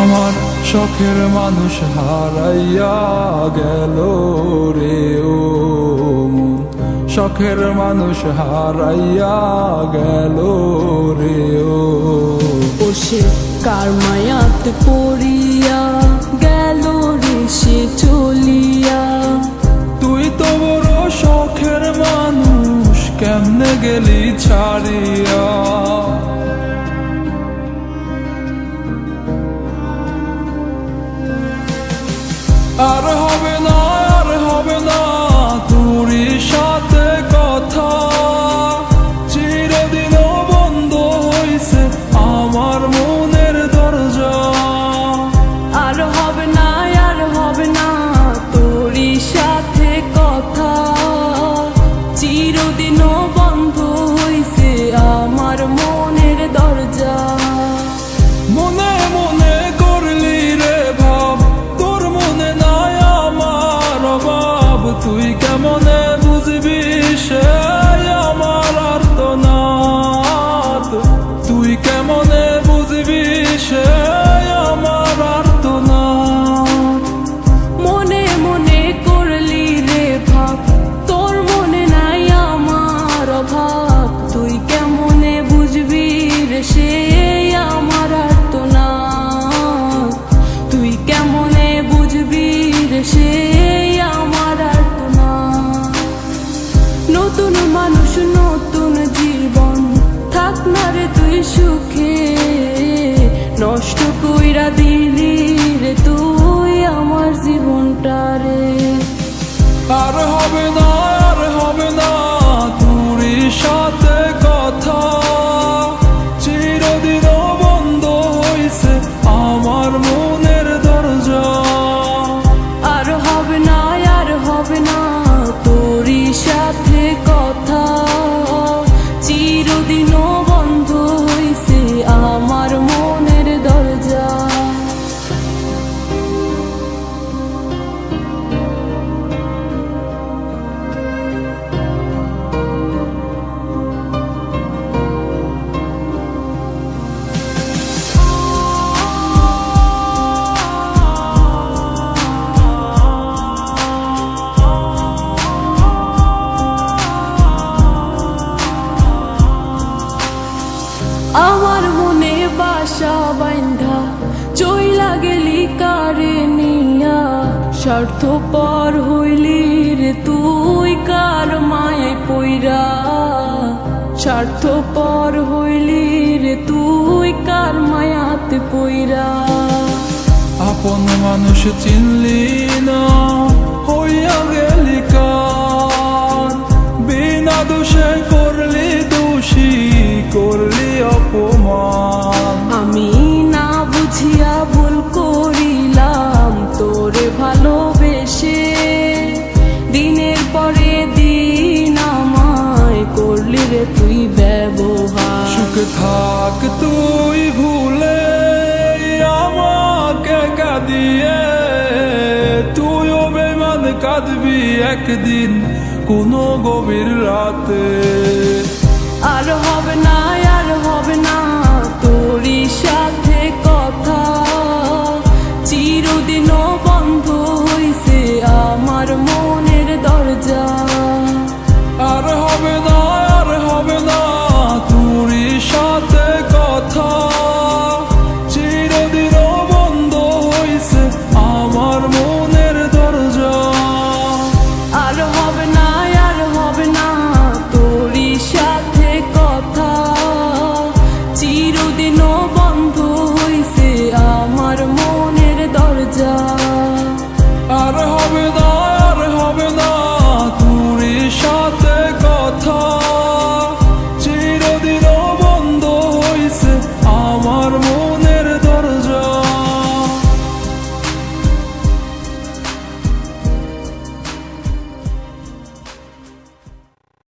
আমার শখের মানুষ হারাইয়া গেল রে ও মন, শখের মানুষ হারাইয়া গেল রে ও। সে কার মায়াতে পড়িয়া গেল রে সে চলিয়া। তুই তো বড় শখের মানুষ, কেমনে গেলি ছাড়িয়া। আর হবে না, আর হবে না তোরই সাথে কথা, চিরদিনও বন্ধ হইছে আমার মনের দরজা। আর হবে না, আর হবে না তোরই সাথে কথা, চিরদিনও বন্ধ হইছে আমার মনের দরজা। মনে মনে করলি রে ভাব, তোর মনে নাই আমার অভাব। তুই কেমনে বুঝবি সে আমার আর্তনাদ, তুই কেমনে বুঝবি সে আমার আর্তনাদ। মনে মনে করলি রে ভাব, তোর মনে নাই আমার অভাব। তুই কেমনে বুঝবি রে সে আমার আর্তনাদ, তুই কেমনে বুঝবি রে সে আমার আর্তনাদ। নতুন মানুষ নতুন জীবন, থাক না রে তুই সুখে, নষ্ট কইরা দিলি রে তুই আমার জীবনটা রে। আর হবে না, আর হবে না তোরই সাথে কথা, চিরদিনও বন্ধ হইছে আমার মনের দরজা। আর হবে না, আর হবে না তোরই সাথে কথা, চিরদিনও বন্ধ হইছে আমার মনের দরজা। আমার মনে বাসা বাইন্ধা চইলা গেলি কারে নিয়া, স্বার্থপর হইলি রে তুই কার মায়ায় পইরা। স্বার্থপর হইলি রে তুই কার মায়াতে পইরা। আপন মানুষ চিনলি না, হইয়া গেলি কার। বিনা দোষে করলি দোষী, করলি অপমান। আমি না বুঝিয়া ভুল করিলাম তোরে ভালোবেসে, দিনের পরে দিন আমায় করলি রে তুই ব্যবহার। সুখে থাক তুই ভুলে আমাকে কাঁদিয়ে, তুইও বেমান কাঁদবি একদিন কোনো গভীর রাতে। আর হবে না,